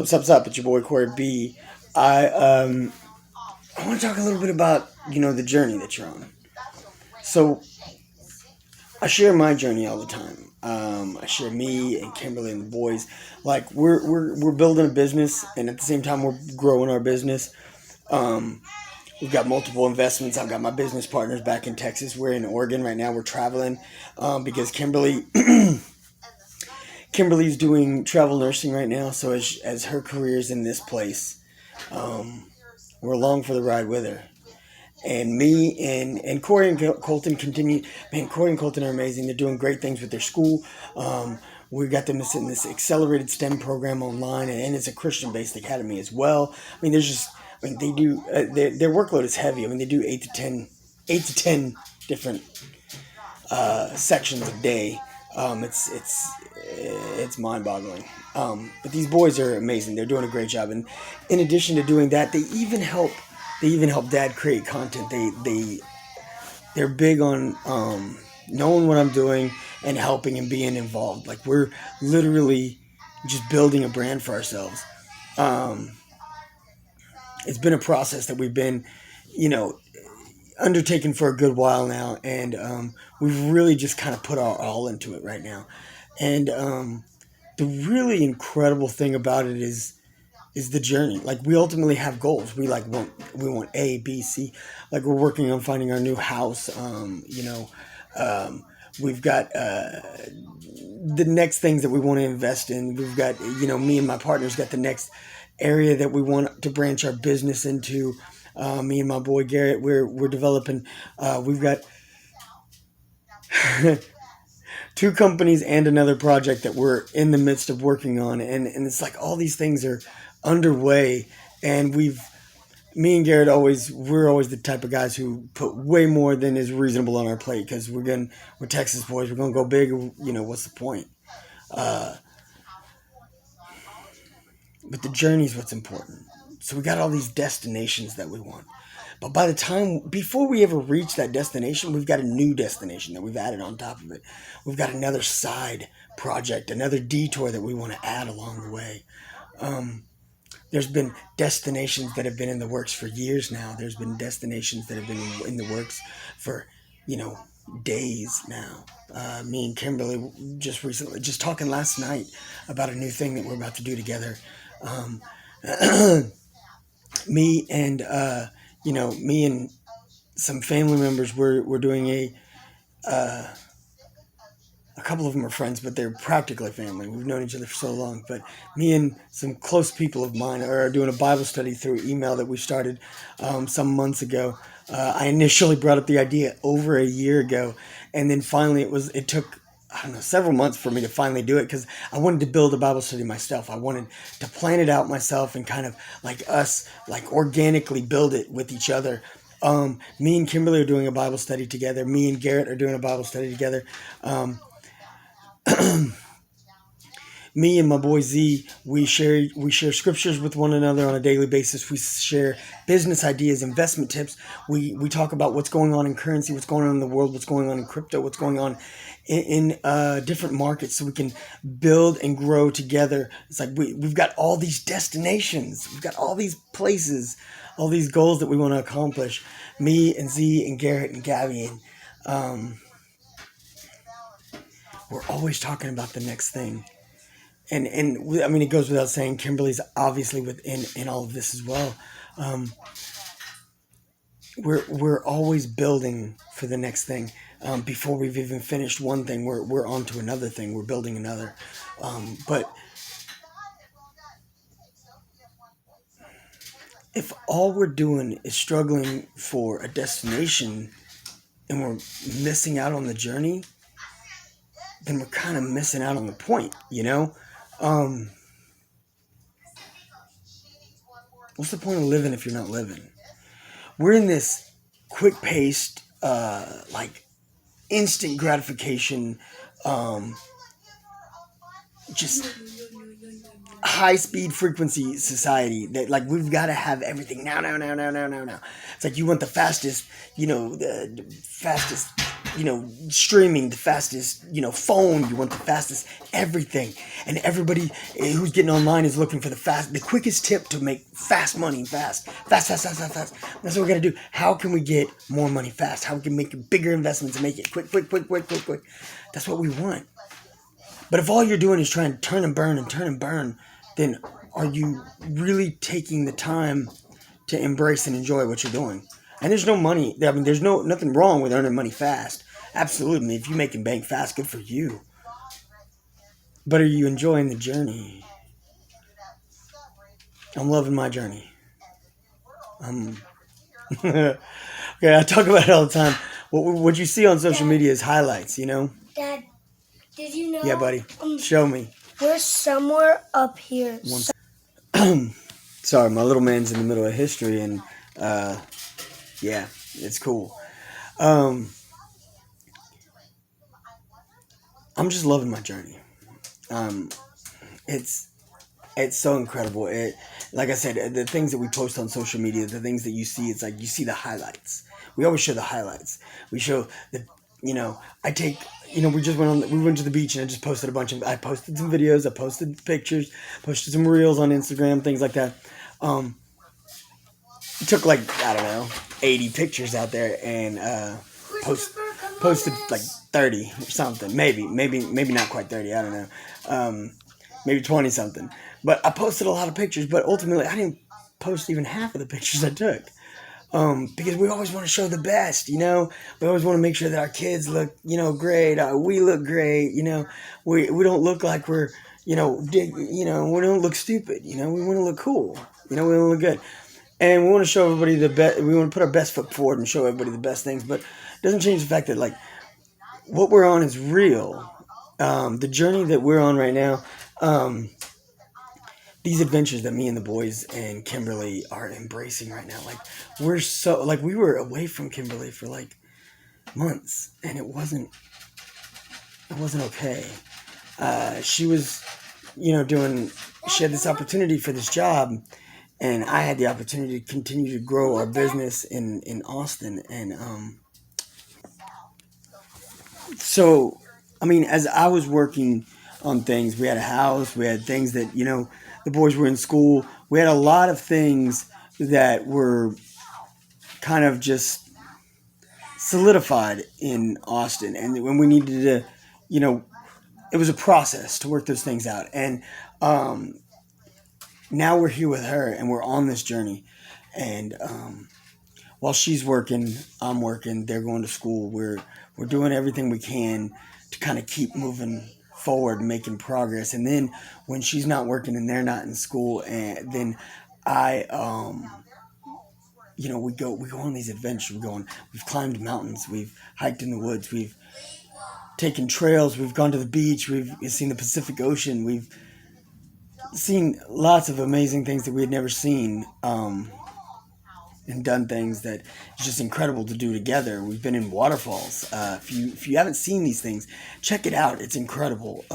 Sup? It's your boy Corey B. I want to talk a little bit about the journey that you're on. So I share my journey all the time. I share me and Kimberly and the boys. Like we're building a business, and at the same time we're growing our business. Um, we've got multiple investments. I've got my business partners back in Texas. We're in Oregon right now. We're traveling because Kimberly's doing travel nursing right now. So as her career's in this place, um, we're along for the ride with her. And me and Corey and Colton continue. Man, Corey and Colton are amazing. They're doing great things with their school. We got them in this accelerated STEM program online, and it's a Christian-based academy as well. I mean, they do. Their workload is heavy. I mean, they do 8 to 10 different sections a day. It's mind-boggling. But these boys are amazing. They're doing a great job, and in addition to doing that, they even help Dad create content. They're big on knowing what I'm doing and helping and being involved. Like we're literally just building a brand for ourselves. Um, it's been a process that we've been, you know, undertaken for a good while now, and we've really just kind of put our all into it right now. And the really incredible thing about it is the journey. Like we ultimately have goals. We want A, B, C. Like we're working on finding our new house. Um, we've got the next things that we want to invest in. We've got me and my partner's got the next area that we want to branch our business into. Me and my boy Garrett, we're developing. We've got two companies and another project that we're in the midst of working on, and it's like all these things are underway, and me and Garrett we're always the type of guys who put way more than is reasonable on our plate because we're Texas boys. We're gonna go big. What's the point? Uh, but the journey is what's important. So we got all these destinations that we want. But before we ever reach that destination, we've got a new destination that we've added on top of it. We've got another side project, another detour that we want to add along the way. Um, there's been destinations that have been in the works for years now. There's been destinations that have been in the works for, you know, days now. Me and Kimberly just talking last night about a new thing that we're about to do together. Um, me and some family members, we're doing uh, a couple of them are friends, but they're practically family. We've known each other for so long. But me and some close people of mine are doing a Bible study through email that we started some months ago. I initially brought up the idea over a year ago, and then finally it took, I don't know, several months for me to finally do it because I wanted to build a Bible study myself. I wanted to plan it out myself and kind of like us, like organically build it with each other. Me and Kimberly are doing a Bible study together. Me and Garrett are doing a Bible study together. Um, Me and my boy Z, we share scriptures with one another on a daily basis. We share business ideas, investment tips. We talk about what's going on in currency, what's going on in the world, what's going on in crypto, what's going on in different markets, so we can build and grow together. It's like we've got all these destinations, we've got all these places, all these goals that we want to accomplish. Me and Z and Garrett and Gabby, and um, we're always talking about the next thing. And I mean, it goes without saying, Kimberly's obviously within in all of this as well. Um, we're always building for the next thing. Before we've even finished one thing, we're on to another thing. We're building another. But if all we're doing is struggling for a destination and we're missing out on the journey, then we're kind of missing out on the point, you know? Um, what's the point of living if you're not living? We're in this quick paced, like instant gratification, um, just high speed frequency society that like we've got to have everything now. It's like you want the fastest, the fastest streaming, the fastest, phone. You want the fastest everything, and everybody who's getting online is looking for the quickest tip to make fast money, fast. That's what we got to do. How can we get more money fast? How can we make bigger investments and make it quick? That's what we want. But if all you're doing is trying to turn and burn, then are you really taking the time to embrace and enjoy what you're doing? And there's no money. I mean, there's nothing wrong with earning money fast. Absolutely. If you make and bank fast, good for you. But are you enjoying the journey? I'm loving my journey. Okay, I talk about it all the time. What you see on social media is highlights, Dad, did you know? Yeah, buddy. Show me. We're somewhere up here. Sorry, my little man's in the middle of history, and yeah, it's cool. I'm just loving my journey. It's so incredible. Like I said, the things that we post on social media, the things that you see, it's like you see the highlights. We always show the highlights. We show I take, we went to the beach and I just posted I posted some videos, I posted pictures, posted some reels on Instagram, things like that. Took like, I don't know, 80 pictures out there and posted like 30 or something. Maybe not quite 30, I don't know. Maybe 20 something. But I posted a lot of pictures, but ultimately I didn't post even half of the pictures I took. Because we always want to show the best, We always want to make sure that our kids look, great. We look great, We don't look like we're, we don't look stupid, We want to look cool, We want to look good. And we want to show everybody the best. We want to put our best foot forward and show everybody the best things. But it doesn't change the fact that, like, what we're on is real. The journey that we're on right now, these adventures that me and the boys and Kimberly are embracing right now, like, we were away from Kimberly for like months, and it wasn't okay. She was, she had this opportunity for this job, and I had the opportunity to continue to grow our business in Austin, and so, I mean, as I was working on things, we had a house, we had things that, the boys were in school. We had a lot of things that were kind of just solidified in Austin. And when we needed to, it was a process to work those things out. And now we're here with her and we're on this journey. And while she's working, I'm working, they're going to school. We're doing everything we can to kind of keep moving forward, making progress. And then when she's not working and they're not in school, and then I we go on these adventures. We've climbed mountains, we've hiked in the woods, we've taken trails, we've gone to the beach, we've seen the Pacific Ocean, we've seen lots of amazing things that we had never seen, and done things that is just incredible to do together. We've been in waterfalls. If you haven't seen these things, check it out. It's incredible.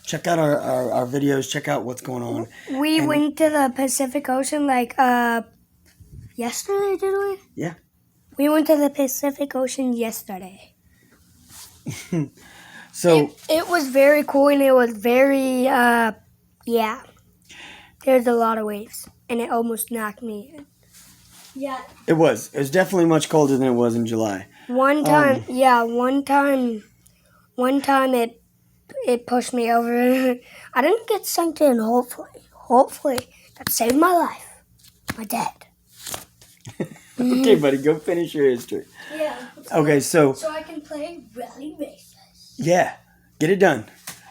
Check out our videos. Check out what's going on. We went to the Pacific Ocean like yesterday, did we? Yeah. We went to the Pacific Ocean yesterday. So it was very cool, and it was very yeah. There's a lot of waves, and it almost knocked me in. Yeah. It was definitely much colder than it was in July. One time it pushed me over. I didn't get sunk in, hopefully. That saved my life. My dad. Okay, buddy, go finish your history. Yeah. Okay, so I can play rally races. Yeah, get it done.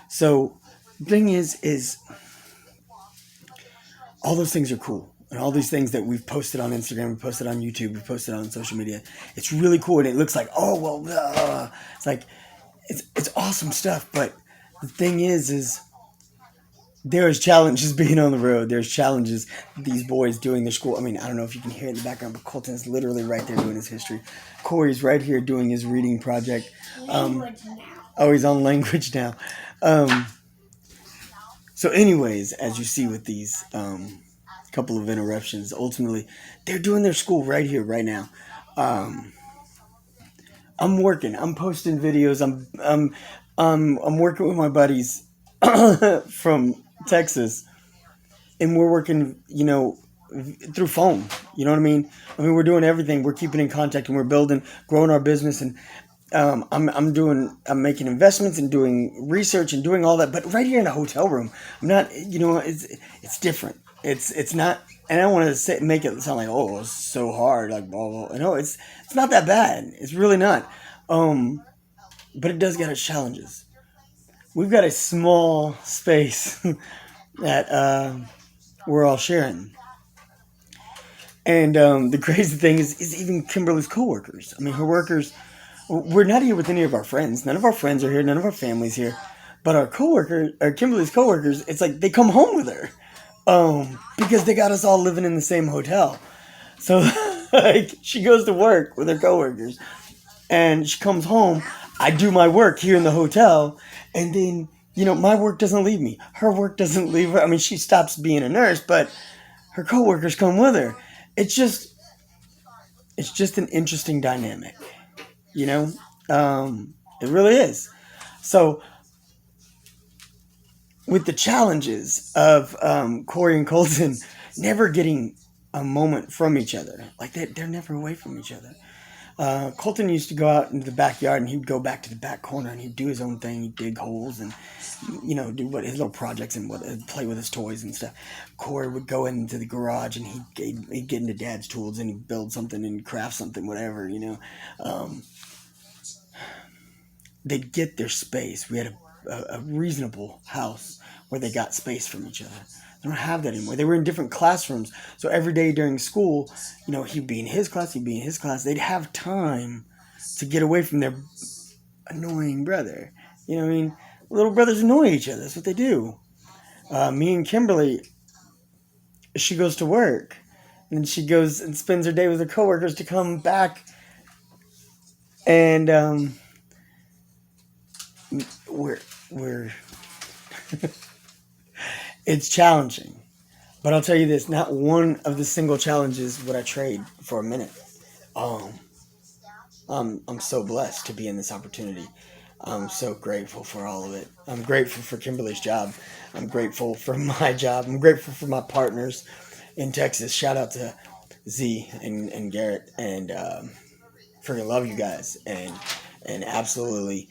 So the thing is all those things are cool. And all these things that we've posted on Instagram, we posted on YouTube, we posted on social media, it's really cool. And it looks like, it's like, it's awesome stuff. But the thing is there's challenges being on the road. There's challenges these boys doing their school. I mean, I don't know if you can hear it in the background, but Colton's literally right there doing his history. Corey's right here doing his reading project. Language now. Oh, he's on language now. So anyways, as you see with these couple of interruptions, ultimately they're doing their school right here, right now. I'm working. I'm posting videos. I'm working with my buddies from Texas, and we're working, through phone. You know what I mean? I mean, we're doing everything. We're keeping in contact, and we're building, growing our business, and I'm making investments and doing research and doing all that. But right here in a hotel room, I'm not. It's different. It's not. And I don't want to make it sound like, oh, it's so hard, like blah blah. No, it's not that bad. It's really not. Um, but it does get its challenges. We've got a small space that we're all sharing. And the crazy thing is even Kimberly's coworkers. I mean, her workers. We're not here with any of our friends. None of our friends are here. None of our families here. But our coworkers, or Kimberly's coworkers, it's like they come home with her, because they got us all living in the same hotel. So like she goes to work with her coworkers, and she comes home. I do my work here in the hotel, and then my work doesn't leave me. Her work doesn't leave her. I mean, she stops being a nurse, but her coworkers come with her. It's just an interesting dynamic, you know. It really is. So with the challenges of Corey and Colton never getting a moment from each other, like they're never away from each other. Colton used to go out into the backyard, and he'd go back to the back corner, and he'd do his own thing. He'd dig holes and do what his little projects and play with his toys and stuff. Corey would go into the garage, and he'd get into Dad's tools, and he'd build something and craft something, whatever. They'd get their space. We had a reasonable house where they got space from each other. They don't have that anymore. They were in different classrooms. So every day during school, he'd be in his class, he'd be in his class. They'd have time to get away from their annoying brother. You know what I mean? Little brothers annoy each other. That's what they do. Me and Kimberly, she goes to work. And she goes and spends her day with her coworkers to come back. And we're it's challenging, but I'll tell you this: not one of the single challenges would I trade for a minute. I'm so blessed to be in this opportunity. I'm so grateful for all of it. I'm grateful for Kimberly's job. I'm grateful for my job. I'm grateful for my partners in Texas. Shout out to Z and Garrett, and freaking love you guys, and absolutely,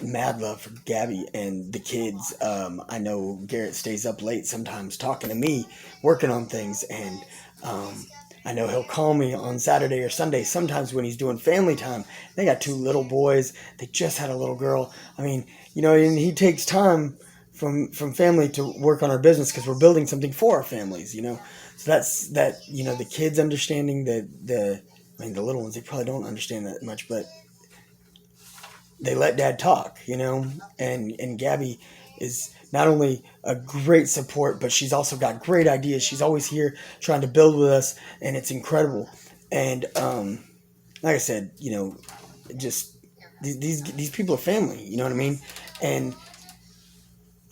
mad love for Gabby and the kids. I know Garrett stays up late sometimes talking to me, working on things, and I know he'll call me on Saturday or Sunday sometimes when he's doing family time. They got 2 little boys. They just had a little girl. I mean, and he takes time from family to work on our business because we're building something for our families, So that's that. The kids understanding the little ones, they probably don't understand that much, but they let Dad talk, and Gabby is not only a great support, but she's also got great ideas. She's always here trying to build with us, and it's incredible. And like I said, just these people are family. You know what I mean? And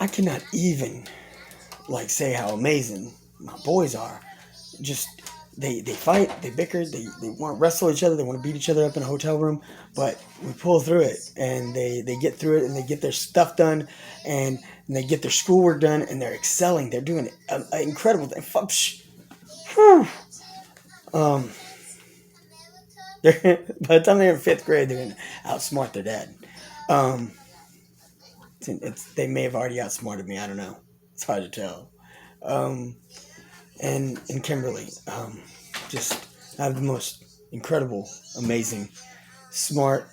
I cannot even say how amazing my boys are. Just they fight, they bicker, they want to wrestle each other, they want to beat each other up in a hotel room, but we pull through it, and they get through it, and they get their stuff done, and they get their schoolwork done, and they're excelling. They're doing an incredible thing. By the time they're in 5th grade, they're going to outsmart their dad. They may have already outsmarted me. I don't know. It's hard to tell. And Kimberly, just have the most incredible, amazing, smart,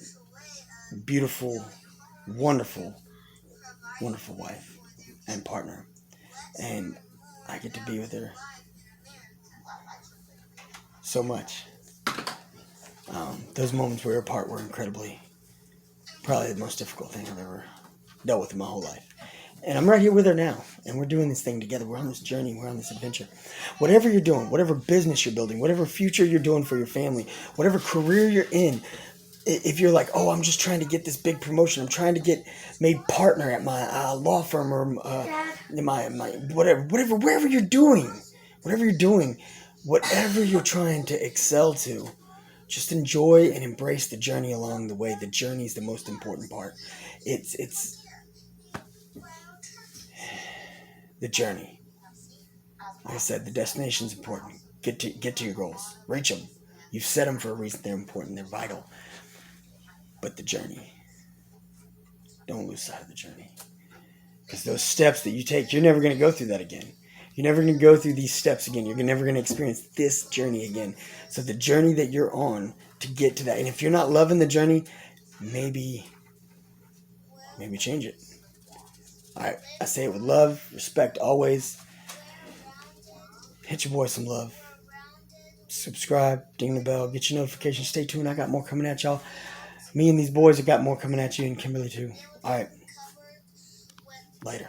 beautiful, wonderful, wonderful wife and partner. And I get to be with her so much. Those moments we were apart were probably the most difficult thing I've ever dealt with in my whole life. And I'm right here with her now, and we're doing this thing together. We're on this journey. We're on this adventure. Whatever you're doing, whatever business you're building, whatever future you're doing for your family, whatever career you're in, if you're like, oh, I'm just trying to get this big promotion, I'm trying to get made partner at my law firm or my whatever you're doing, whatever you're trying to excel to, just enjoy and embrace the journey along the way. The journey is the most important part. It's the journey. Like I said, the destination is important. Get to your goals. Reach them. You've set them for a reason. They're important. They're vital. But the journey. Don't lose sight of the journey. Because those steps that you take, you're never going to go through that again. You're never going to go through these steps again. You're never going to experience this journey again. So the journey that you're on to get to that, and if you're not loving the journey, maybe change it. All right, I say it with love, respect, always. Hit your boy some love. Subscribe, ding the bell, get your notifications. Stay tuned. I got more coming at y'all. Me and these boys have got more coming at you, and Kimberly too. All right, later.